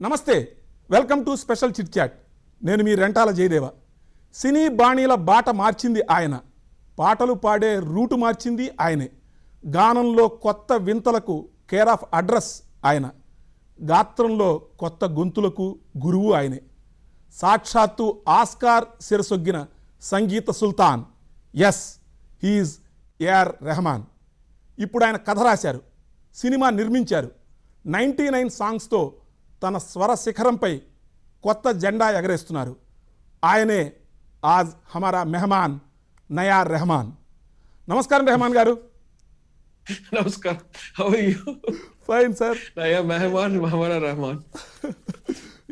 నమస్తే, welcome to special chit chat. నేను మీ రెంటాల జయదేవ. సినీ బాణీల బాట మార్చింది ఆయన, పాటలు పాడే రూటు మార్చింది ఆయనే, గానంలో కొత్త వింతలకు కేర్ ఆఫ్ అడ్రస్ ఆయన, గాత్రంలో కొత్త గొంతులకు గురువు ఆయనే, సాక్షాత్తు ఆస్కార్ శిరసొగ్గిన సంగీత సుల్తాన్. Yes, he is AR Rahman. ఇప్పుడు ఆయన కథ రాశారు, సినిమా నిర్మించారు. 99 సాంగ్స్తో తన స్వర శిఖరంపై కొత్త జెండా ఎగరేస్తున్నారు. ఆయనే ఆజ్ హమారా మెహమాన్ నయా రెహమాన్. నమస్కారం రెహమాన్ గారు. నమస్కారం. How are you? Fine sir. నయా మెహమాన్ హమారా రెహమాన్.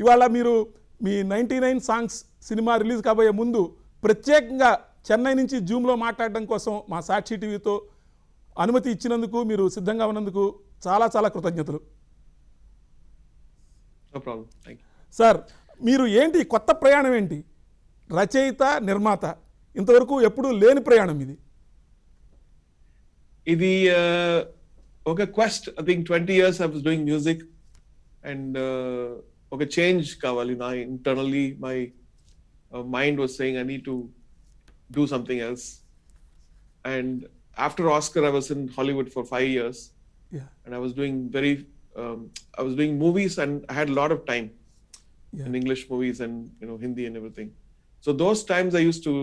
ఇవాళ మీరు మీ 99 సాంగ్స్ సినిమా రిలీజ్ కాబోయే ముందు ప్రత్యేకంగా చెన్నై నుంచి జూమ్లో మాట్లాడడం కోసం మా సాక్షి టీవీతో అనుమతి ఇచ్చినందుకు, మీరు సిద్ధంగా ఉన్నందుకు చాలా చాలా కృతజ్ఞతలు. No problem. Thank you sir, మీరు ఏంటి కొత్త ప్రయాణం ఏంటి? రచయిత, నిర్మాత, ఇంతవరకు ఎప్పుడూ లేని ప్రయాణం ఇది. ఇది ఒక quest. I think 20 years I was doing music and ఒక చేంజ్ కావాలి. నా internally my mind was saying I need to do something else. And after Oscar I was in Hollywood for 5 years. Yeah. And I was doing I was doing movies and I had a lot of time. Yeah. In English movies and Hindi and everything. So those times I used to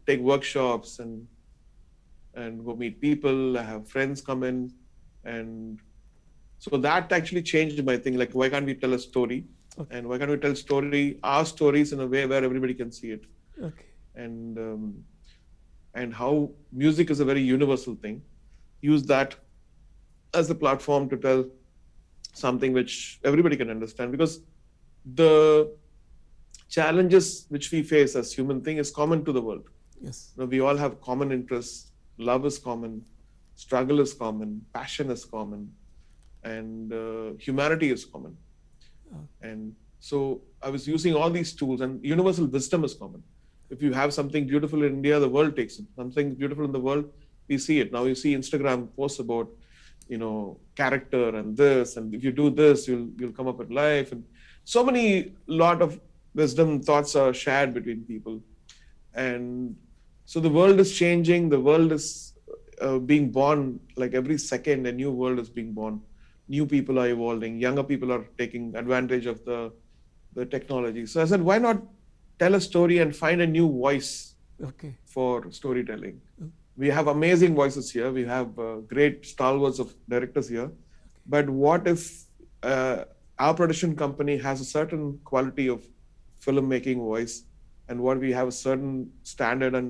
take workshops and go meet people. I have friends come in, and so that actually changed my thing. Like, why can't we tell a story? Okay. And why can't we tell our stories in a way where everybody can see it? Okay. And how music is a very universal thing. Use that as a platform to tell something which everybody can understand, because the challenges which we face as human thing is common to the world. Yes. We all have common interests. Love is common, struggle is common, passion is common, and humanity is common. And so I was using all these tools, and universal wisdom is common. If you have something beautiful in India, the world takes it. Something beautiful in the world, we see it. Now you see Instagram posts about character and this, and if you do this, you'll come up with life, and so many lot of wisdom thoughts are shared between people. And so the world is changing. The world is being born. Like every second a new world is being born. New people are evolving. Younger people are taking advantage of the technology. So I said, why not tell a story and find a new voice. Okay. For storytelling. We have amazing voices here. We have great stalwarts of directors here. But what if our production company has a certain quality of filmmaking voice, and what we have a certain standard and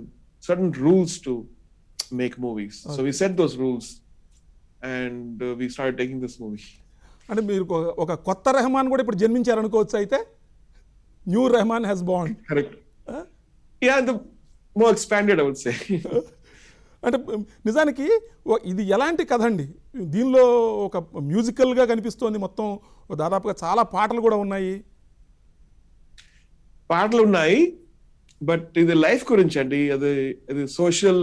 certain rules to make movies. Okay. So we set those rules, and we started taking this movie. అంటే మీరు ఒక కొత్త రెహమాన్ కూడా ఇప్పుడు జన్మించారు అనుకోవచ్చు. అయితే new Rahman has born. Correct. Yeah, the more expanded, I would say. అంటే నిజానికి ఇది ఎలాంటి కథ అండి? దీనిలో ఒక మ్యూజికల్గా కనిపిస్తోంది, మొత్తం దాదాపుగా చాలా పాటలు కూడా ఉన్నాయి. పాటలు ఉన్నాయి, బట్ ఇది లైఫ్ గురించి అండి. అది social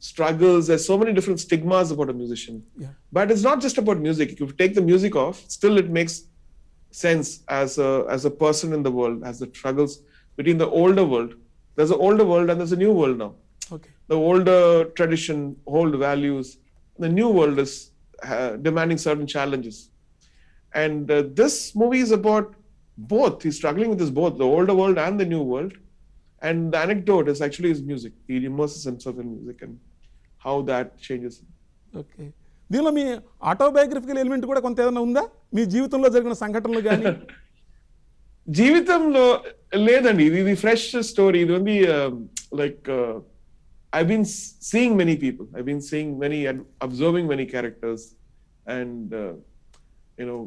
struggles. There's so many different stigmas about a musician. Yeah. But it's not just about music. If you take the music off, still it makes sense as a person in the world, as the struggles between the older world. There's an older world and there's a new world now. Okay. The older tradition, old values. The new world is demanding certain challenges. And this movie is about both. He's struggling with this both, the older world and the new world. And the anecdote is actually his music. He immerses himself in music and how that changes him. Okay. దీనిలో మీ autobiographical element కూడా కొంత ఏదైనా ఉందా? మీ జీవితంలో జరిగిన సంఘటనలు కానీ? జీవితంలో లేదండి. ఇది ఫ్రెష్ స్టోరీ. ఇది ఉంది. Like I've been seeing many people. I've been seeing many and observing many characters, and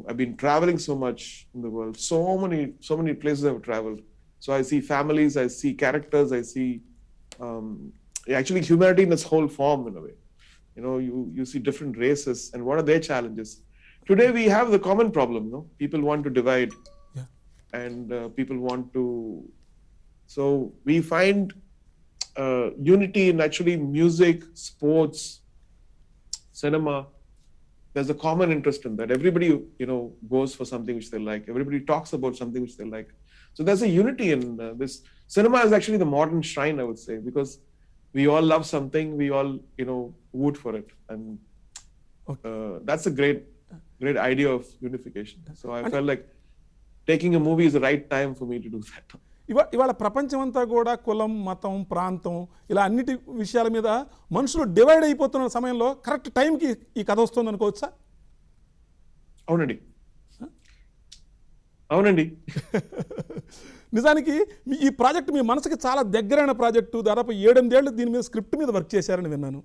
I've been traveling so much in the world. So many places I've traveled. So I see families, I see characters, I see actually humanity in its whole form in a way. You see different races and what are their challenges. Today we have the common problem. People want to divide. Yeah. And people want to. So we find unity in actually music, sports, cinema, there's a common interest in that. Everybody, goes for something which they like. Everybody talks about something which they like. So there's a unity in this. Cinema is actually the modern shrine, I would say, because we all love something. We all, root for it, and that's a great idea of unification. So I felt like taking a movie is the right time for me to do that. ఇవాళ ప్రపంచం అంతా కూడా కులం, మతం, ప్రాంతం ఇలా అన్నిటి విషయాల మీద మనుషులు డివైడ్ అయిపోతున్న సమయంలో కరెక్ట్ టైంకి ఈ కథ వస్తుంది అనుకోవచ్చా? అవునండి. నిజానికి ఈ ప్రాజెక్ట్ మీ మనసుకి చాలా దగ్గరైన ప్రాజెక్టు. దాదాపు 7-8 ఏళ్ళు దీని మీద స్క్రిప్ట్ మీద వర్క్ చేశారని విన్నాను.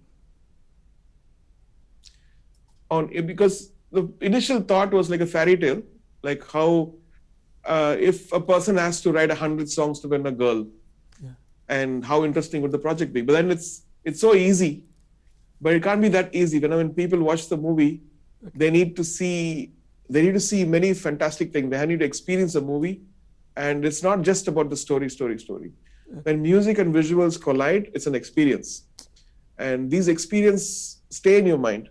Because the initial thought was like a fairy tale, like how if a person has to write 100 songs to win a girl, and how interesting would the project be? But then it's so easy, but it can't be that easy. When people watch the movie, they need to see many fantastic things. They need to experience a movie, and it's not just about the story. When music and visuals collide, it's an experience, and these experiences stay in your mind,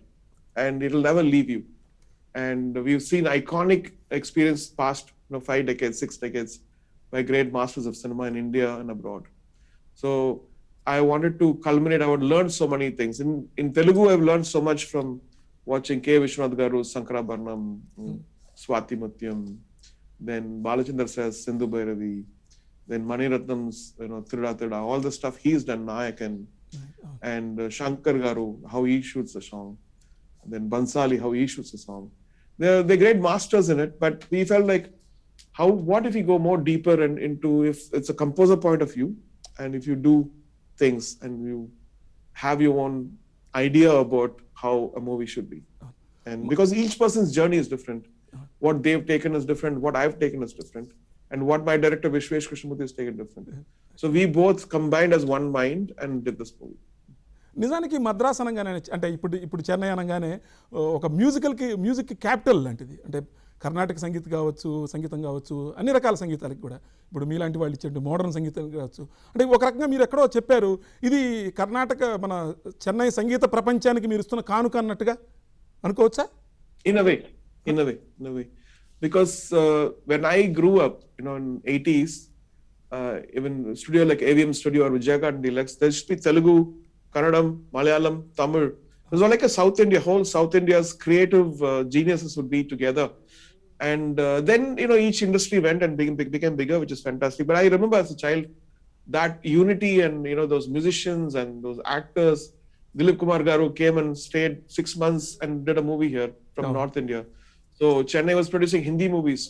and it'll never leave you. And we've seen iconic experience past 5 decades, 6 decades by great masters of cinema in India and abroad. So I wanted to culminate. I would learn so many things. In Telugu, I've learned so much from watching K. Vishwanath Garu, Sankarabharanam, Swati Mutyam, then Balachandra says Sindhu Bhairavi, then Mani Ratnam's Thirida, all the stuff he's done, Nayak and Shankar Garu, how he shoots the song, then Bansali, how he shoots the song. They're great masters in it, but we felt like, what if we go more deeper and into, if it's a composer point of view, and if you do things and you have your own idea about how a movie should be. And because each person's journey is different, what they've taken is different, what I've taken is different, and what my director Vishwesh Krishnamurthy has taken different. So we both combined as one mind and did this movie. నిజానికి మద్రాస్ అనగానే, అంటే ఇప్పుడు చెన్నై అనగానే ఒక music capital లాంటిది. అంటే కర్ణాటక సంగీతం కావచ్చు, అన్ని రకాల సంగీతాలకు కూడా ఇప్పుడు మీలాంటి వాళ్ళు ఇచ్చే మోడర్న్ సంగీతం కావచ్చు. అంటే ఒక రకంగా మీరు ఎక్కడో చెప్పారు, ఇది కర్ణాటక మన చెన్నై సంగీత ప్రపంచానికి మీరు ఇస్తున్న కానుక అన్నట్టుగా అనుకోవచ్చా? In a way. Because when I grew up, in 80s, even studio like AVM Studio or Vijayakant Deluxe, there used to be Telugu, Kannadam, Malayalam, Tamil. It was like a whole South India's creative geniuses would be together. And then, each industry went and became bigger, which is fantastic. But I remember as a child, that unity and, those musicians and those actors, Dilip Kumar Garu came and stayed 6 months and did a movie here from North India. So Chennai was producing Hindi movies.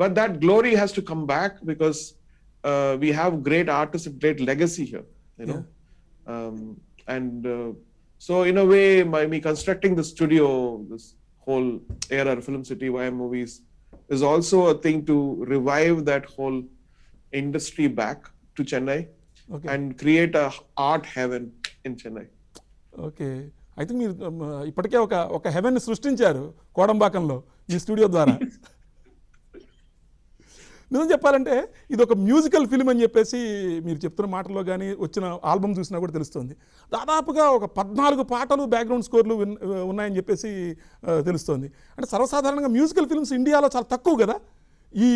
But that glory has to come back because we have great artists and great legacy here, so in a way, me constructing the studio, this whole era, Film City, YM Movies, is also a thing to revive that whole industry back to Chennai and create a art heaven in Chennai. Okay, అయితే మీరు ఇప్పటికే ఒక haven సృష్టించారు కోడంబాకంలో ఈ studio ద్వారా. నిజం చెప్పాలంటే ఇది ఒక మ్యూజికల్ ఫిల్మ్ అని చెప్పేసి మీరు చెప్తున్న మాటల్లో కానీ వచ్చిన ఆల్బమ్ చూసినా కూడా తెలుస్తుంది. దాదాపుగా ఒక 14 పాటలు బ్యాక్గ్రౌండ్ స్కోర్లు ఉన్నాయని చెప్పేసి తెలుస్తుంది. అంటే సర్వసాధారణంగా మ్యూజికల్ ఫిల్మ్స్ ఇండియాలో చాలా తక్కువ కదా. ఈ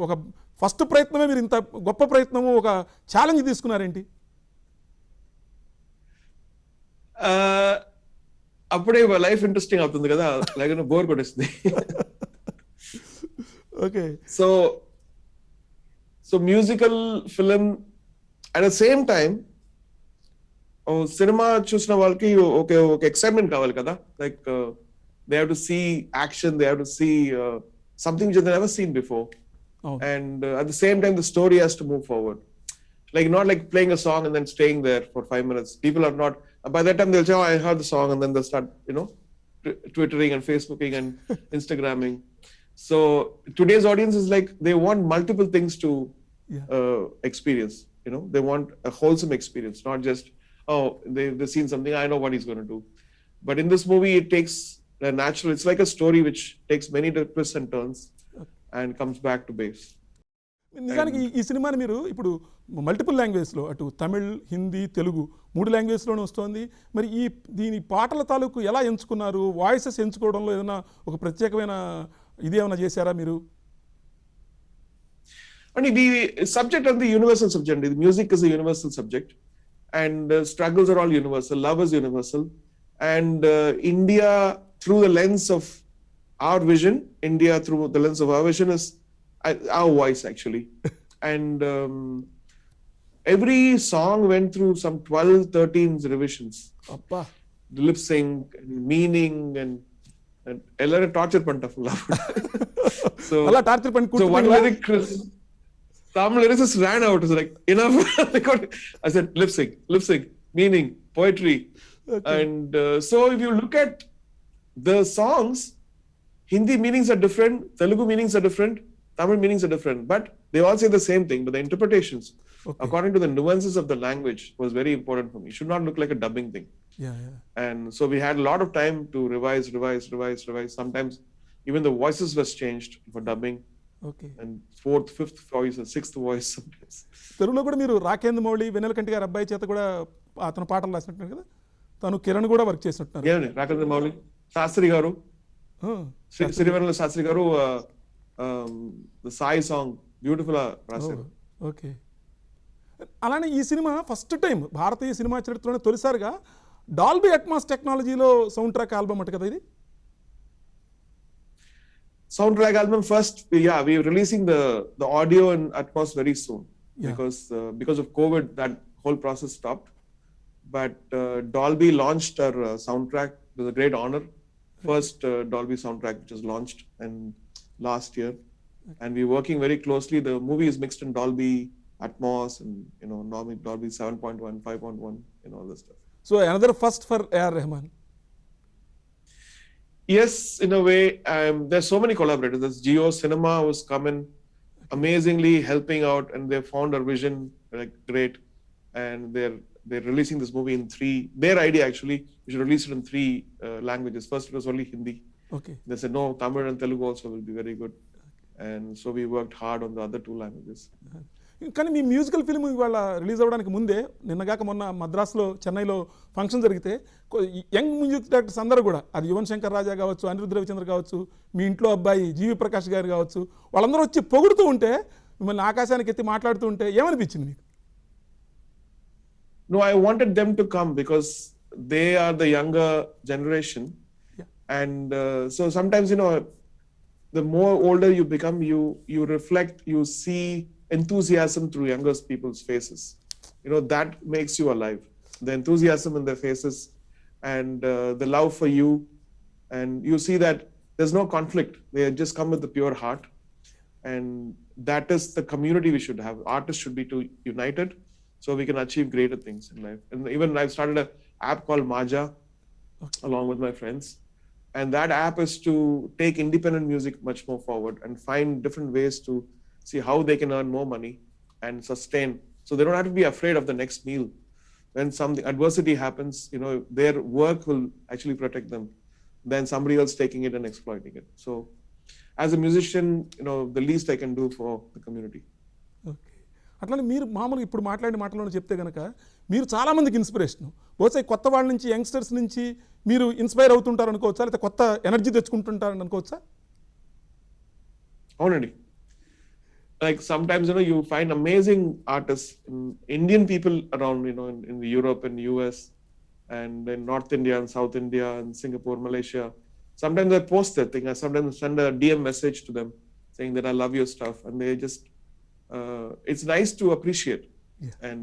ఒక ఫస్ట్ ప్రయత్నమే మీరు ఇంత గొప్ప ప్రయత్నము, ఒక ఛాలెంజ్ తీసుకున్నారేంటి? అప్పుడే లైఫ్ ఇంట్రెస్టింగ్ అవుతుంది కదా, లేకపోతే బోర్ కొట్టేస్తుంది. Okay, so musical film at the same time cinema చూసిన వాళ్ళకి ఒక ఎక్సైట్మెంట్ కావాలి కదా. Like they have to see action, they have to see something which they never seen before, and at the same time the story has to move forward. Like not like playing a song and then staying there for 5 minutes. People are not, by that time they'll say, oh, I heard the song, and then they'll start, Twittering and Facebooking and Instagramming. So today's audience is like, they want multiple things to experience. They want a wholesome experience, not just, oh, they've seen something, I know what he's going to do. But in this movie, it takes a natural, it's like a story which takes many twists and turns and comes back to base. నిజానికి ఈ సినిమాని మీరు ఇప్పుడు multiple లాంగ్వేజ్లో అటు తమిళ్, హిందీ, తెలుగు 3 లాంగ్వేజ్లోనే వస్తుంది. మరి దీని పాటల తాలూకు ఎలా ఎంచుకున్నారు? వాయిసెస్ ఎంచుకోవడంలో ఏదైనా ఒక ప్రత్యేకమైన ఇది ఏమైనా చేశారా మీరు? And the subject and the universal subject. The music is a universal subject, and struggles are all universal. Love is universal, and India through the lens of our vision. India through the lens of our vision is our voice actually, and every song went through some 12-13 revisions. Appa. The lip sync, and meaning, and Elara torture பண்ணிட்டா ஃபுல்லா. So alla torture பண்ணி so one lyric Tamil lyricist ran out. It's like enough. I said lip sync, meaning, poetry. Okay. And so if you look at the songs, Hindi meanings are different, Telugu meanings are different, Tamil meanings are different, but they all say the same thing, but the interpretations according to the nuances of the language was very important for me. It should not look like a dubbing thing. Yeah. And so we had a lot of time to revise. Sometimes even the voices was changed for dubbing. Okay. And 4th, 5th voice and 6th voice sometimes. తెలుగులో కూడా మీరు రాకేంద్ర మౌళి, వెన్నెలకంటి గారి అబ్బాయి చేత కూడా అతను పాటలు రాసినట్టున్నారు కదా, తను కిరణ్ కూడా వర్క్ చేసినట్టున్నారు. ఏమండి రాకేంద్ర మౌళి, శాస్త్రి గారు, సిరివెన్నెల శాస్త్రి గారు సాయి సాంగ్ బ్యూటిఫుల్ రాశారు. ఓకే. అలానే ఈ సినిమా ఫస్ట్ టైం భారతీయ సినిమా చరిత్రలోనే తొలిసారిగా డాల్బీ అట్మాస్ టెక్నాలజీలో సౌండ్ ట్రాక్ ఆల్బమ్ అంట కదా ఇది? Soundtrack album first, we're releasing the audio and Atmos very soon. Because of COVID, that whole process stopped. But Dolby launched our soundtrack. It was a great honor. First Dolby soundtrack which was launched last year, and we're working very closely. The movie is mixed in Dolby Atmos and normally Dolby 7.1, 5.1, and all this stuff. So another first for A.R. Rahman. Yes, in a way. There's so many collaborators. There's Geo Cinema was coming, amazingly helping out, and they found our vision like great, and they're releasing this movie in 3. Their idea actually, we should release it in 3 languages. First it was only Hindi. Okay. They said no, Tamil and Telugu also will be very good, and so we worked hard on the other 2 languages. కానీ మీ musical film ఇవాళ release అవ్వడానికి ముందే నిన్నగాక మొన్న మద్రాసులో, చెన్నైలో function జరిగితే young music directors అందరూ కూడా, అది యువన్ శంకర్ రాజా కావచ్చు, అనిరుద్ధ్ రవిచంద్ర కావచ్చు, మీ ఇంట్లో అబ్బాయి జీవి ప్రకాష్ గారు కావచ్చు, వాళ్ళందరూ వచ్చి పొగుడుతూ ఉంటే, మిమ్మల్ని ఆకాశానికి ఎత్తి మాట్లాడుతూ ఉంటే ఏమనిపించింది మీకు? No, I wanted them to come because they are the younger generation. Yeah. And so sometimes the more older you become, you reflect, you see enthusiasm through younger people's faces. That makes you alive. The enthusiasm in their faces, and the love for you, and you see that there's no conflict. They just come with the pure heart, and that is the community we should have. Artists should be united so we can achieve greater things in life. And even I've started an app called Maja along with my friends, and that app is to take independent music much more forward and find different ways to see how they can earn more money and sustain, so they don't have to be afraid of the next meal. When some adversity happens, their work will actually protect them than somebody else taking it and exploiting it. So as a musician, the least I can do for the community. Okay. అట్లానే మీరు మామూలుగా ఇప్పుడు మాట్లాడిన మాటలను చెప్తే కనుక మీరు చాలామందికి ఇన్స్పిరేషన్. బహుశా కొత్త వాళ్ళ నుంచి, యంగ్స్టర్స్ నుంచి మీరు ఇన్స్పైర్ అవుతుంటారు అనుకోవచ్చా, లేకపోతే కొత్త ఎనర్జీ తెచ్చుకుంటుంటారని అనుకోవచ్చా? అవునండి. Like sometimes you find amazing artists, Indian people around in Europe and US and in North India and South India and Singapore, Malaysia. Sometimes I post that thing. I sometimes send a DM message to them saying that I love your stuff, and they just it's nice to appreciate. Yeah. And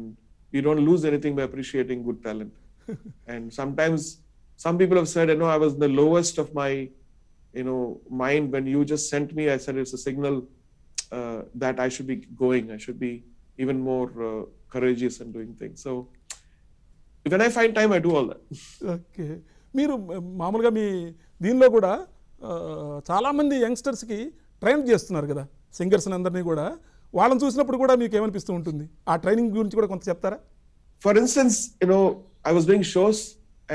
you don't lose anything by appreciating good talent. And sometimes some people have said, I was in the lowest of my mind when you just sent me. I said it's a signal that I should be going. I should be even more courageous and doing things. So when I find time, I do all that. Okay. మీరు మామూలుగా మీ దీనిలో కూడా చాలామంది యంగ్స్టర్స్కి train చేస్తున్నారు కదా, సింగర్స్ని అందరినీ కూడా. వాళ్ళని చూసినప్పుడు కూడా మీకు ఏమనిపిస్తూ ఉంటుంది? ఆ ట్రైనింగ్ గురించి కూడా కొంత చెప్తారా? For instance, I was doing shows,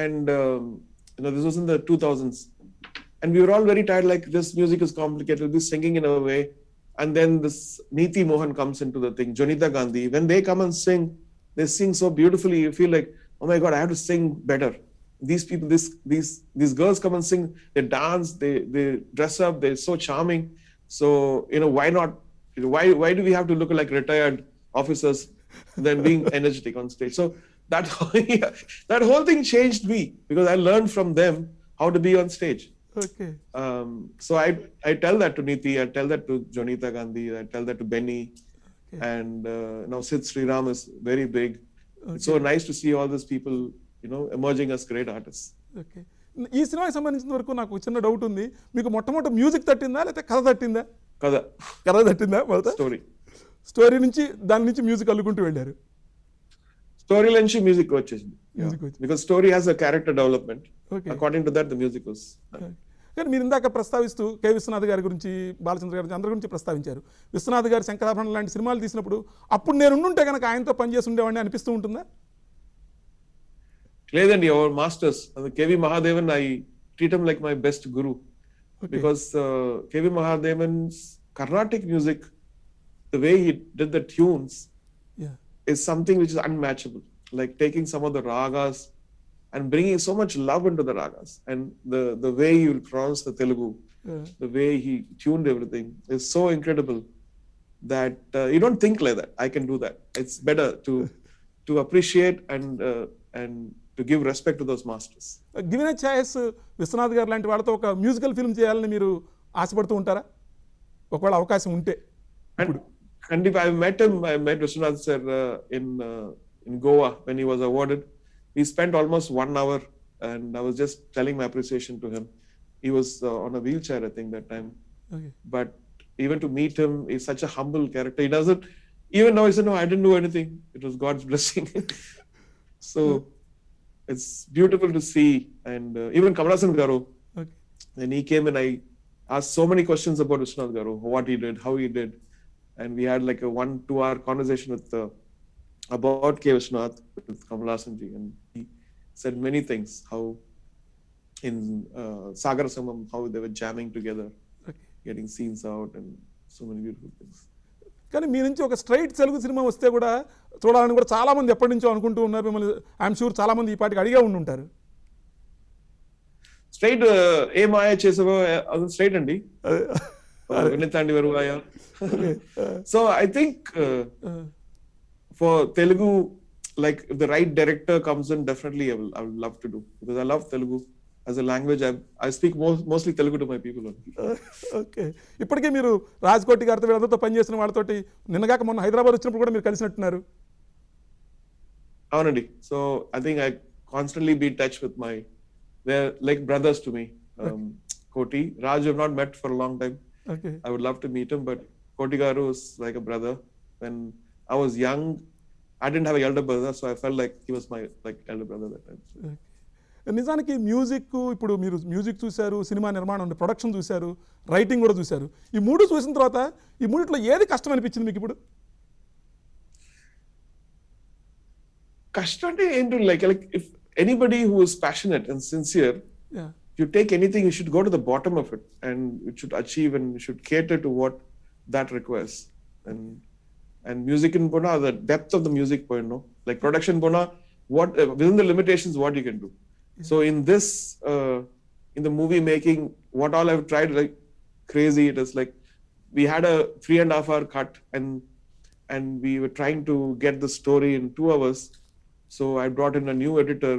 and this was in the 2000s, and we were all very tired. Like, this music is complicated. We'll be singing in a way. And then this Neeti Mohan comes into the thing, Jonita Gandhi. When they come and sing, they sing so beautifully. You feel like, oh my God, I have to sing better. These people, these girls come and sing. They dance. They dress up. They're so charming. So why not? Why do we have to look like retired officers than being energetic on stage? So that that whole thing changed me because I learned from them how to be on stage. Okay So I tell that to Neeti, I tell that to Jonita Gandhi, I tell that to Benny, and now Sid Sriram is very big. It's so nice to see all these people, emerging as great artists. Okay ఈ సినిమాకి సంబంధించిన వరకు నాకు చిన్న doubt ఉంది. మీకు మొట్టమొదటి music తట్టిందా లేకపోతే కథ తట్టిందా? Kada కథ తట్టిందా మొదట? story. స్టోరీ నుంచి దాని నుంచి మ్యూజిక్ అల్లుకుంటూ వెళ్ళారు. Story lunch music వచ్చేసింది. Music వచ్చింది. Because story has a character development. Okay. According to that, the music was. కానీ మీరు ఇందాక ప్రస్తావిస్తూ కె విశ్వనాథ్ గారి గురించి, బాలచంద్ర గారి గురించి, అందరి గురించి ప్రస్తావించారు. విశ్వనాథ్ గారు శంకరాభరణం లాంటి సినిమాలు తీసినప్పుడు అప్పుడు నేను ఉండుంటే కనుక ఆయనతో పనిచేసి ఉండేవాడిని అనిపిస్తూ ఉంటుందా? లేదండి, our masters. K.V. Mahadevan, I treat him like my best guru. Okay. Because K.V. Mahadevan's Carnatic music, the way he did the tunes, Yeah. is something which is unmatchable. Like taking some of the ragas and bringing so much love into the ragas, and the way he will pronounce the Telugu, Yeah. the way he tuned everything is so incredible that you don't think like that. I can do that. It's better to appreciate and to give respect to those masters. Given a choice Viswanath గారు లాంటి వాళ్ళతో ఒక musical film చేయాలని మీరు ఆశపడుతూ ఉంటారా ఒకవేళ అవకాశం ఉంటే? And if I met him, I met Vishwanath sir in Goa when he was awarded. We spent almost 1 hour, and I was just telling my appreciation to him. He was on a wheelchair, I think, that time. Okay. But even to meet him, he's such a humble character. He doesn't, even now he said, no, I didn't do anything. It was God's blessing. So it's beautiful to see. And even Kamalasan Garu, Okay. when he came in, I asked so many questions about Vishwanath Garu, what he did, how he did. And we had like a 1-2 hour conversation with about K. Vishwanath with Kamalasan ji. And he said many things, how in Sagar Samam, how they were jamming together, Okay. getting scenes out, and so many beautiful things. కానీ మీ నుంచి ఒక straight Telugu cinema వస్తే కూడా చూడాలని కూడా చాలా మంది ఎప్పటి నుంచో అనుకుంటూ ఉన్నారు. మిమ్మల్ని ఐఎమ్ షూర్ చాలా మంది ఈ పాటికి అడిగే ఉండి ఉంటారు. Straight ఏ మాయ చేసావో అది స్ట్రైట్ అండి. వినితాండి వరువాయ. So I think for Telugu, like if the right director comes in, definitely I would love to do, because I love Telugu as a language. I speak mostly Telugu to my people only. Okay. ఇప్పటికే మీరు రాజ్కోటి గారితో వీళ్ళందరితో పనిచేసిన వాళ్ళతోటి నిన్నగాక మొన్న హైదరాబాద్ వచ్చినప్పుడు కూడా మీరు కలిసినట్టున్నారు. అవునండి. So I think I constantly be in touch with they're like brothers to me. Koti, Raj I've not met for a long time. Okay. I would love to meet him, but Koti Garu is like a brother. When I was young, I didn't have an elder brother, so I felt like he was my elder brother that time. నిజానికి music, ఇప్పుడు మీరు music చూశారు, cinema నిర్మాణం, production చూశారు, writing కూడా చూశారు. ఈ మూడు చూసిన తర్వాత ఈ మూడిట్లో ఏది కష్టం అనిపించింది మీకు ఇప్పుడు? కష్టం అంటే ఏంటి, like if anybody who is passionate and sincere, Yeah. you take anything, you should go to the bottom of it, and you should achieve, and you should cater to what that requires. And music in Pune, the depth of the music point, no? Like production Pune, what within the limitations, what you can do. Yeah. So in this, in the movie making, what all I've tried, like crazy, it is like we had a 3.5 hour cut, and we were trying to get the story in 2 hours. So I brought in a new editor,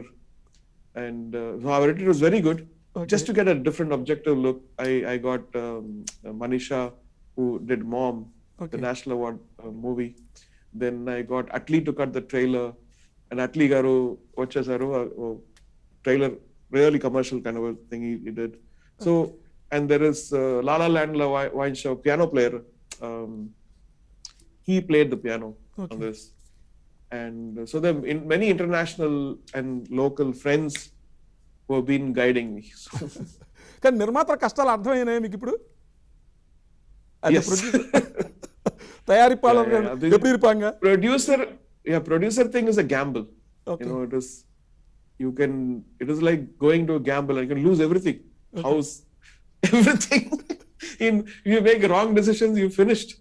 and so our editor was very good. Okay. Just to get a different objective look, I got Manisha, who did Mom, Okay. the National Award movie. Then I got Atli to cut the trailer, and Atli Garu Vachasaru, trailer, really commercial kind of a thing he did. So, and there is La La Land Wine Show piano player. He played the piano on this. And so there are many international and local friends who have been guiding me. కానీ నిర్మాత కష్టాలు అర్థమైనాయి మీకు ఇప్పుడు? Yes. తయారీపాలన ఎప్పుడు ఇరుపాంగా? Producer thing is a gamble. Okay. It is like going to a gamble, and you can lose everything. House, everything. If you make wrong decisions, you finished.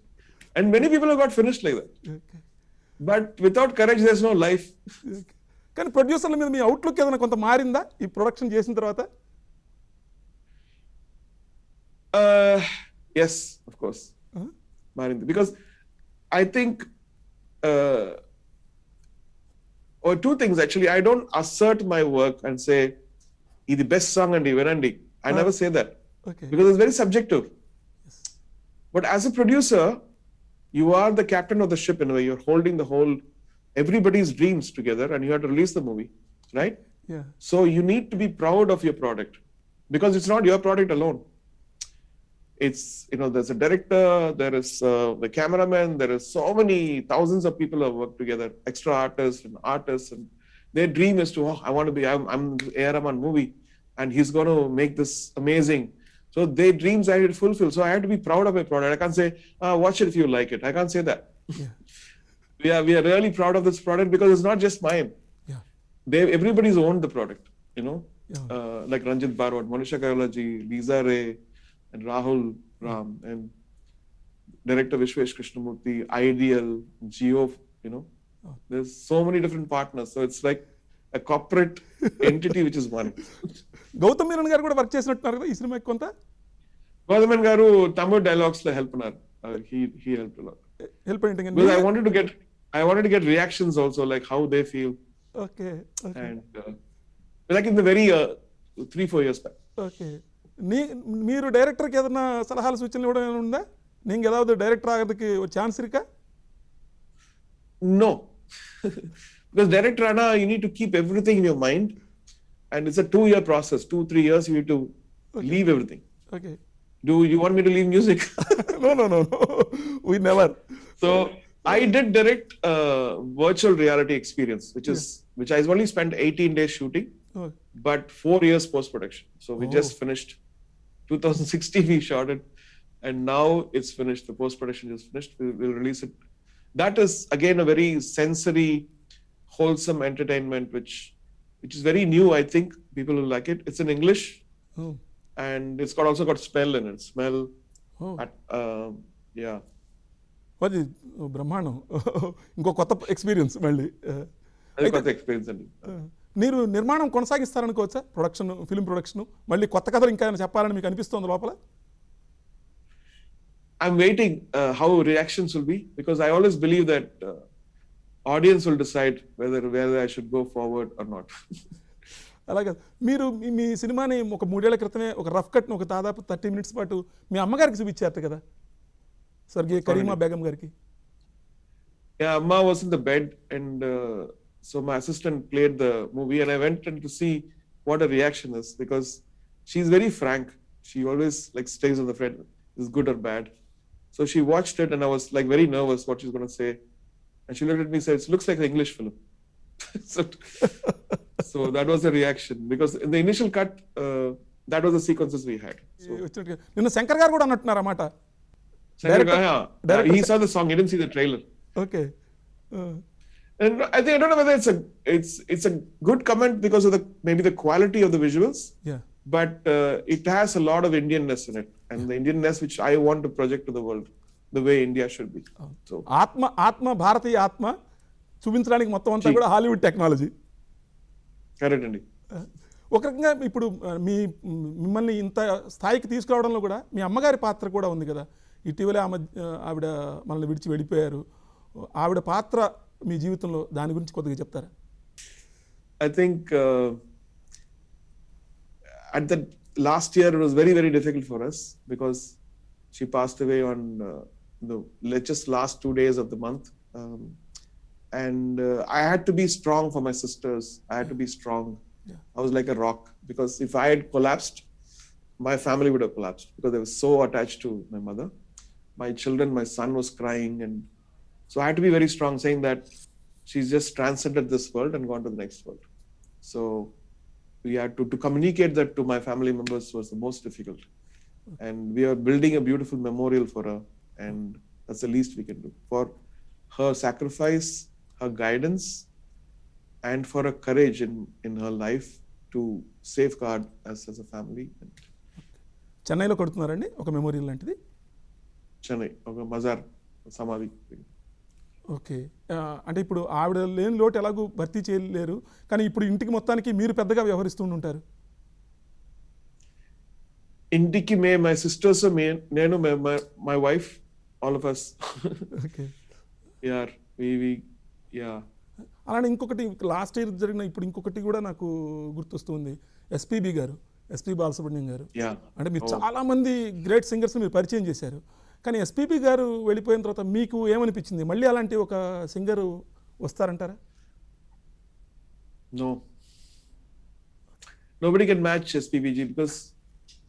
And many people have got finished like that. Okay But without courage, there's no life. Okay కానీ ప్రొడ్యూసర్ల మీద మీ outlook ఏదైనా కొంత మారిందా ఈ production చేసిన తర్వాత? Yes, of course. Marindi. Because I think, or two things actually. I don't assert my work and say, "This the best song and Venandi." I never say that okay because it's very subjective. But as a producer, you are the captain of the ship in a way. You're holding the whole, everybody's dreams together, and you have to release the movie, right? Yeah So you need to be proud of your product because it's not your product alone. It's, there's a director, there is the cameraman, there is so many thousands of people who have worked together, extra artists, and their dream is to, I want to be, I'm A.R. Rahman movie, and he's going to make this amazing. So their dreams I had to fulfill. So I have to be proud of my product. I can't say, watch it if you like it. I can't say that. Yeah We are really proud of this product because it's not just mine. Yeah Everybody's owned the product, Yeah. like Ranjit Barwat, Monisha Kayolaji, Lisa Ray, and Rahul Ram, and director Vishwesh Krishnamurthy, Ideal, Geo, there's so many different partners. So it's like a corporate entity which is one. Gautham Menon గారు కూడా work చేసినట్టున్నారు కదా ఈ సినిమాకి కొంత? Gautam garu Tamil dialogues la help unar. He helped a lot. Help ఏంటి? Because I wanted to get reactions also, like how they feel. Okay okay And like in the very 3-4 years back. ஓకే మీరు డైరెక్టర్కి ఏదైనా సలహాలు సూచనలు ఇవ్వడం ఏమైనా ఉందా? நீங்கள் ஏதாவது டைரக்டர் ஆகிறதுக்கு ஒரு சான்ஸ் இருக்கா? No. Because director Anna, you need to keep everything in your mind. And it's a 2-year process. 2-3 years you need to leave everything. Okay Do you want me to leave music? No we never. So I did direct virtual reality experience, which I only spent 18 days shooting, Oh, but 4 years post-production. So we just finished 2016 we shot it, and now it's finished. The post-production is finished. We'll release it. That is again a very sensory, wholesome entertainment, which is very new. I think people will like it. It's in English, oh, and it's also got smell in it. Smell, oh. yeah. అది బ్రహ్మాండం. ఇంకో కొత్త experience మళ్ళీ. అది కొత్త experience అండి. మీరు నిర్మాణం కొనసాగిస్తారనుకోవచ్చా? ప్రొడక్షన్, ఫిల్మ్ ప్రొడక్షన్ మళ్ళీ కొత్త కథలు ఇంకా ఏమైనా చెప్పాలని మీకు అనిపిస్తుంది లోపల? I'm waiting how reactions will be, because I always believe that audience will decide whether I should go forward or not. అలాగే మీరు మీ సినిమాని ఒక 3 ఏళ్ల క్రితమే ఒక రఫ్ కట్ని ఒక దాదాపు 30 minutes పాటు మీ అమ్మగారికి చూపించారు కదా, స్వర్గీయ కరీమా బేగం గారికి. Yeah, Amma was in the bed, and so my assistant played the movie, and I went in to see what her reaction is, because she's very frank. She always stays on the front, is good or bad. So she watched it, and I was very nervous what she's going to say. And she looked at me and said, "It looks like an English film." So that was the reaction, because in the initial cut, that was the sequences we had. So నిన్న శంకర్ గారు కూడా అన్నట్టున్నారు అన్నమాట. he saw the song, he didn't see the trailer. Okay. And I don't know whether it's a good comment because of maybe the quality of the visuals, Yeah. but it has a lot of Indianness in it, and the Indianness which I want to project to the world, the way India should be. So ఆత్మ భారతీయ ఆత్మ చూపించడానికి మొత్తం అంతా కూడా Hollywood technology. correct అండి. ఒక రకంగా ఇప్పుడు మిమ్మల్ని ఇంత స్థాయికి తీసుకురావడంలో కూడా మీ అమ్మగారి పాత్ర కూడా ఉంది కదా. ఇటీవలే ఆవిడ మనల్ని విడిచి వెళ్ళిపోయారు. ఆవిడ పాత్ర మీ జీవితంలో దాని గురించి కొద్దిగా చెప్తారా? I think at the last year it was very, very difficult for us, because she passed away on the just last 2 days of the month, and I had to be strong for my sisters. I had to be strong. Yeah. I was like a rock, because if I had collapsed, my family would have collapsed, because they were so attached to my mother. My children, my son was crying, and so I had to be very strong, saying that she's just transcended this world and gone to the next world. So we had to communicate that to my family members was the most difficult. And we are building a beautiful memorial for her, and that's the least we can do. For her sacrifice, her guidance, and for her courage in her life to safeguard us as a family. చెన్నైలో కడుతున్నారండి ఒక memorial లాంటిది? చెన్నై ఒక మజార్ సమాధి. Okay. అంటే ఇప్పుడు ఆవిడ లేని లోటు ఎలాగూ భర్తీ చేయలేరు, కానీ ఇప్పుడు ఇంటికి మొత్తానికి మీరు పెద్దగా వ్యవహరిస్తూ ఉంటారు. ఇంటికి మై సిస్టర్స్, నేను, my wife, all of us. Okay. యార్ యా. అలానే ఇంకొకటి లాస్ట్ ఇయర్ జరిగిన ఇప్పుడు ఇంకొకటి కూడా నాకు గుర్తొస్తుంది. ఎస్పీబీ గారు, ఎస్పీ బాలసుబ్రహ్మణ్యం గారు. Yeah. అంటే మీరు చాలా మంది గ్రేట్ సింగర్స్ మీరు పరిచయం చేశారు, కానీ ఎస్పీబీ గారు వెళ్ళిపోయిన తర్వాత మీకు ఏమనిపించింది? మళ్ళీ అలాంటి ఒక singer వస్తారంటారా? No. Nobody can match SPBG because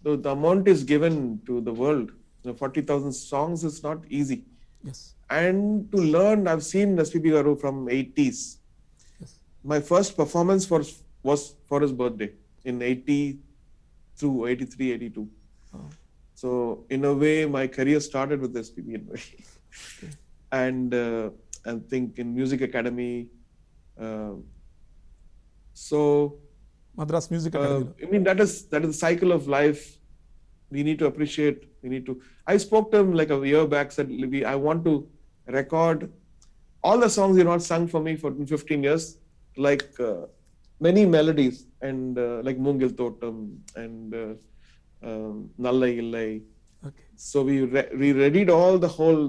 the amount is given to the world. 40,000 songs is not easy. Yes. And to learn, I've seen SPB Garu from 80s. Yes. My first performance was for his birthday in 80 through 83, 82. So in a way, my career started with SPB in a way. And I think in Music Academy. So Madras music అకాడమీలో. I mean that is the cycle of life. We need to appreciate. We need to. I spoke to him like a year back. Said I want to record all the songs you've not sung for me for 15 years, like many melodies and like Mungil Totam and Nallai Illai. Okay. So we readied all the whole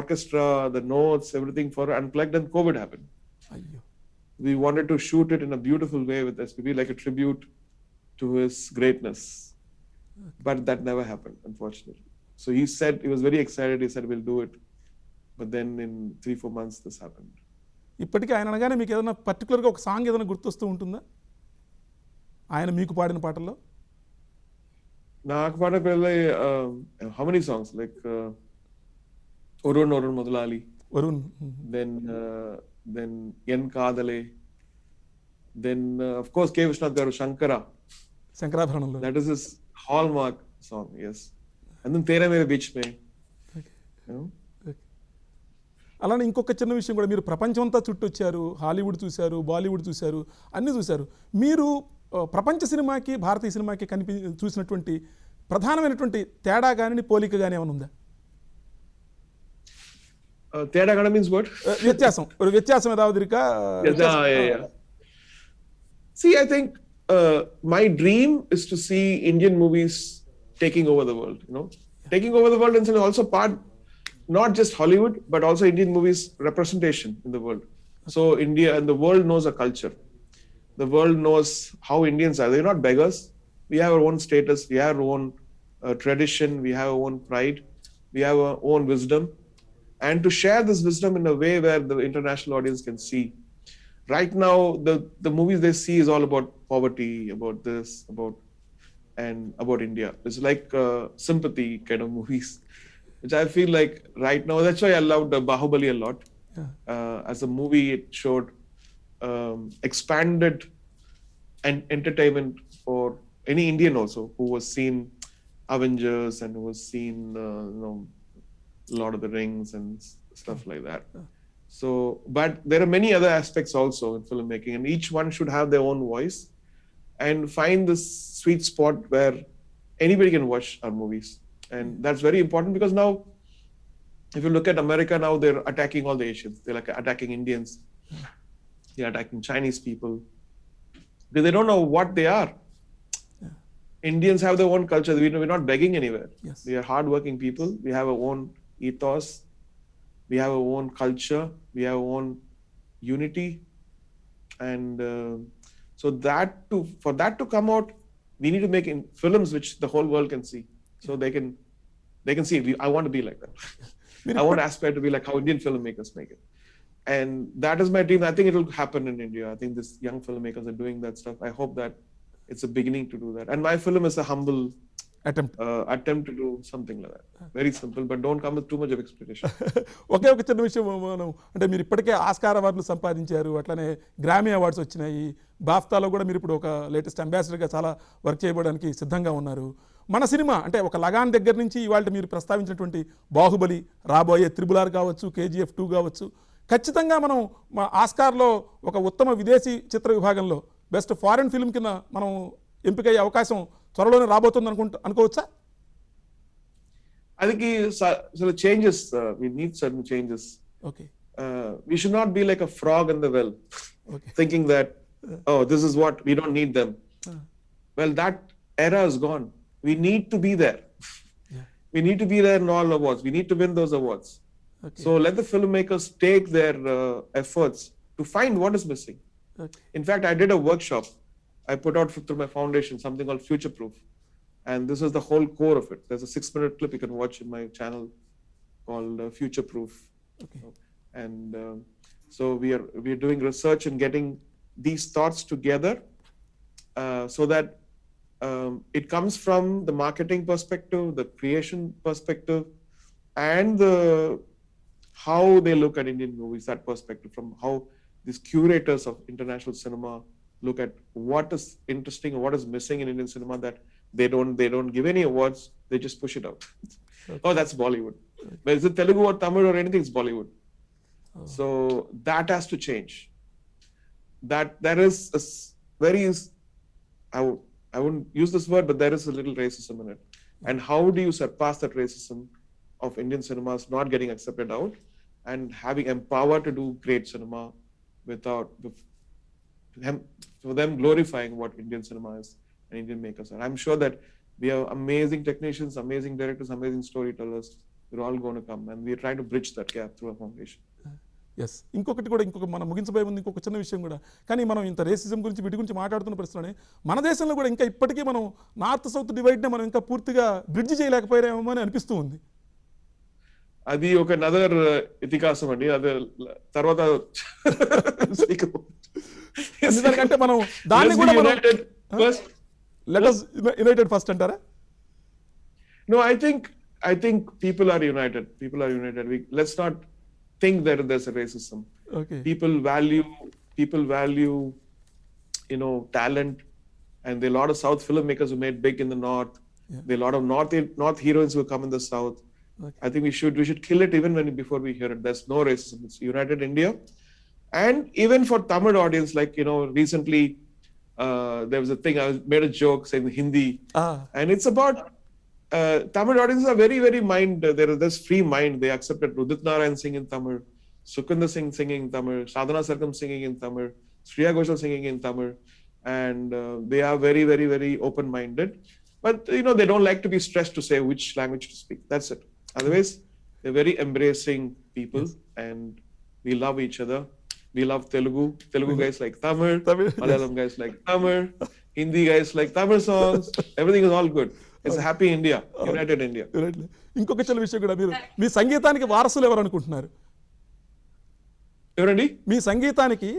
orchestra, the notes, everything for Unplugged, and COVID happened. అయ్యో. We wanted to shoot it in a beautiful way with SPB, like a tribute to his greatness. But that never happened, unfortunately. So he said, he was very excited. He said, we'll do it. But then in 3-4 months, this happened. ఇప్పటికీ ఆయన అనగానే మీకు ఏదైనా పర్టికులర్గా ఒక song ఏదైనా గుర్తొస్తూ ఉంటుందా ఆయన మీకు పాడిన పాటల్లో? Naakpada Pillai, how many songs? Like Orun Mudalali. Varun. Then Yen Kadale. Then, of course, K. Vishnath Garu, Shankara. శంకరాభరణంలో. That is his hallmark song, yes. And then Tera Mere Beach Mein. You know? అలానే ఇంకొక చిన్న విషయం కూడా, మీరు ప్రపంచం అంతా చుట్టొచ్చారు, Hollywood చూశారు, బాలీవుడ్ చూశారు, అన్నీ చూశారు. మీరు ప్రపంచ సినిమాకి భారతీయ సినిమాకి చూసినటువంటి ప్రధానమైనటువంటి తేడా కానీ పోలిక కానీ ఏమైనా ఉందా? Tera Gana means what? వ్యత్యాసం ఏదావదిరికా? Yeah. See, I think my dream is to see Indian movies taking over the world, you know? Taking over the world and also part, not just Hollywood, but also Indian movies representation in the world. So India and the world knows our culture. The world knows how Indians are. They're not beggars. We have our own status. We have our own tradition. We have our own pride. We have our own wisdom. And to share this wisdom in a way where the international audience can see. Right now, the movies they see is all about poverty, about this, about India. It's like sympathy kind of movies, which I feel like right now. That's why I loved Bahubali a lot. Yeah. As a movie, it showed expanded and entertainment for any Indian also who was seen Avengers and who was seen Lord of the Rings and stuff like that. So, but there are many other aspects also in filmmaking, and each one should have their own voice and find this sweet spot where anybody can watch our movies. And that's very important because now, if you look at America now, they're attacking all the Asians. They're like attacking Indians. They're attacking Chinese people because they don't know what they are. Yeah. Indians have their own culture. We're not begging anywhere. Yes. We are hardworking people. We have our own ethos. We have our own culture. We have our own unity. And so for that to come out, we need to make films which the whole world can see. So they can see, I want to be like that. I want to aspire to be like how Indian filmmakers make it. And that is my dream. I think it will happen in India. I think these young filmmakers are doing that stuff. I hope that it's a beginning to do that. And my film is a humble attempt to do something like that. Very simple, but don't come with too much of expectation. ఒకే ఒక చిన్న విషయం, మనం అంటే మీరు ఇప్పటికే Oscar అవార్డులు సంపాదించారు, అట్లనే గ్రామీ అవార్డ్స్ వచ్చినాయి, బాఫ్తాలో కూడా మీరు ఇప్పుడు ఒక లేటెస్ట్ అంబాసిడర్గా చాలా వర్క్ చేయడానికి సిద్ధంగా ఉన్నారు. మన సినిమా అంటే ఒక లగాన్ దగ్గర నుంచి ఇవాళ మీరు ప్రస్తావించినటువంటి బాహుబలి, రాబోయే త్రిబుల్ ఆర్ కావచ్చు, KGF 2 కావచ్చు, ఖచ్చితంగా మనం ఆస్కార్లో ఒక ఉత్తమ విదేశీ చిత్ర విభాగంలో బెస్ట్ ఫారెన్ ఫిల్మ్ కింద మనం ఎంపికయ్యే అవకాశం త్వరలోనే రాబోతుంది అనుకోవచ్చా? I think so changes, we need certain changes. Okay. We should not be like a frog in the well, Okay. thinking that, oh, this is what, we don't need them. Uh, Well, that era is gone. We need to be there. yeah. We need to be there in all awards. We need to win those awards. Okay. So let the filmmakers take their efforts to find what is missing. Okay. In fact, I did a workshop. I put out through my foundation something called Future Proof. And this is the whole core of it. There's a 6-minute clip you can watch in my channel called Future Proof. Okay. And so we are doing research and getting these thoughts together so that it comes from the marketing perspective, the creation perspective, and how they look at Indian movies, that perspective, from how these curators of international cinema look at what is interesting and what is missing in Indian cinema that they don't give any awards, they just push it out. Okay. Oh, that's Bollywood. But is it Telugu or Tamil or anything, it's Bollywood. Oh. So that has to change. There is a very, I wouldn't use this word, but there is a little racism in it. And how do you surpass that racism of Indian cinemas not getting accepted out and having empower to do great cinema without for them glorifying what Indian cinema is and Indian makers are. I'm sure that we have amazing technicians, amazing directors, amazing storytellers. They're all going to come, and we're trying to bridge that gap through our foundation. Yes ఇంకొక మనం ముగించబోయే ముందు ఇంకొక చిన్న విషయం కూడా, కానీ మనం ఇంత రేసిజం గురించి వీటి గురించి మాట్లాడుతున్న పరిస్థితిలోనే మన దేశంలో కూడా ఇంకా ఇప్పటికీ మనం నార్త్ సౌత్ డివైడ్నే మనం ఇంకా పూర్తిగా బ్రిడ్జ్ చేయలేకపోయామో అని అనిపిస్తూ ఉంది. అది ఒక నదర్ ఇతిహాసం అండి, అది తర్వాత ఎందుకంటే మనం దాన్ని కూడా లెట్ us యునైటెడ్ ఫస్ట్ అంటారా? No, I think people are united. Let's not think that there's a racism. Okay. People value, talent, and there are a lot of South filmmakers who made big in the North. Yeah. There are a lot of North heroines who come in the South. Okay. I think we should kill it even before we hear it. There's no racism. It's United India. And even for Tamil audience, like, recently there was a thing, I made a joke saying Hindi. And it's about Tamil audiences are very, very there's free mind. They accepted Udit Narayan singing in Tamil, Sukhinder Singh singing in Tamil, Sadhana Sargam singing in Tamil, Shreya Ghoshal singing in Tamil. And they are very, very, very open-minded. But, they don't like to be stressed to say which language to speak. That's it. Otherwise, they're very embracing people. Yes. And we love each other. We love Telugu guys like Tamil, Malayalam guys like Tamil, Hindi guys like Tamil songs. Everything is all good. It's a happy India, United India. ఇంకొక చిన్న విషయం కూడా, మీరు మీ సంగీతానికి వారసులు ఎవరు అనుకుంటున్నారు? ఎవరండి? మీ సంగీతానికి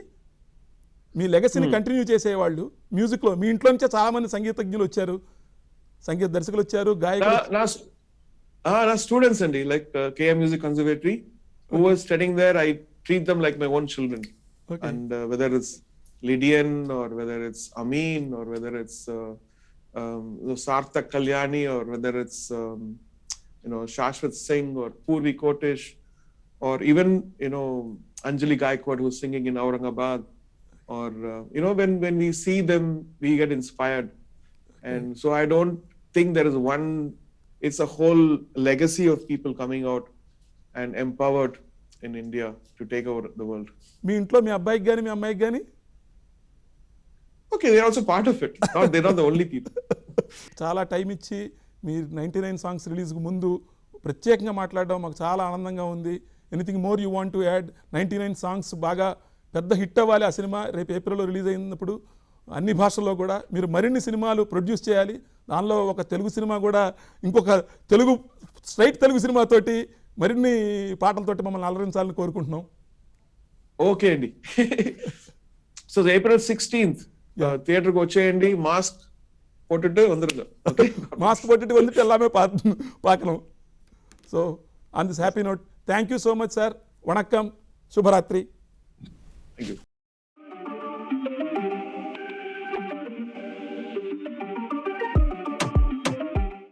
మీ లెగసీని కంటిన్యూ చేసేవాళ్ళు మ్యూజిక్లో మీ ఇంట్లో నుంచే చాలా మంది సంగీతజ్ఞులు వచ్చారు, సంగీత దర్శకులు వచ్చారు, గాయకులు. నా స్టూడెంట్స్ అండి, like KM Music Conservatory, who was studying there, I treat them like my own children. Okay. And whether it's Lydian or whether it's Amin or whether it's Sarthak Kalyani or whether it's Shashwat Singh or Purvi Kotish or even Anjali Gaikwad who's singing in Aurangabad, or when we see them we get inspired. And so I don't think there is one, it's a whole legacy of people coming out and empowered in India to take over the world. మీ ఇంట్లో మీ అబ్బాయికి కానీ మీ అమ్మాయికి కానీ? Okay, they're also part of it. They're not the only people. చాలా time ఇచ్చి మీరు 99 songs రిలీజ్కి ముందు ప్రత్యేకంగా మాట్లాడడం మాకు చాలా ఆనందంగా ఉంది. Anything more you want to add? 99 songs బాగా పెద్ద హిట్ అవ్వాలి. ఆ సినిమా రేపు ఏప్రిల్లో రిలీజ్ అయినప్పుడు అన్ని భాషల్లో కూడా మీరు మరిన్ని సినిమాలు ప్రొడ్యూస్ చేయాలి. దానిలో ఒక తెలుగు సినిమా కూడా, ఇంకొక స్ట్రైట్ తెలుగు సినిమాతోటి మరిన్ని పాటలతోటి మమ్మల్ని అలరించాలని కోరుకుంటున్నాం. ఓకే అండి. సో April 16th థియేటర్కి వచ్చేయండి. మాస్క్ போட்டுட்டு வந்துருங்க. ஓகே, மாஸ்க் போட்டுட்டு வந்துட்டு எல்லாமே பார்க்கணும். So on this happy note, thank you so much sir. வணக்கம், சுபராத்திரி. Thank you.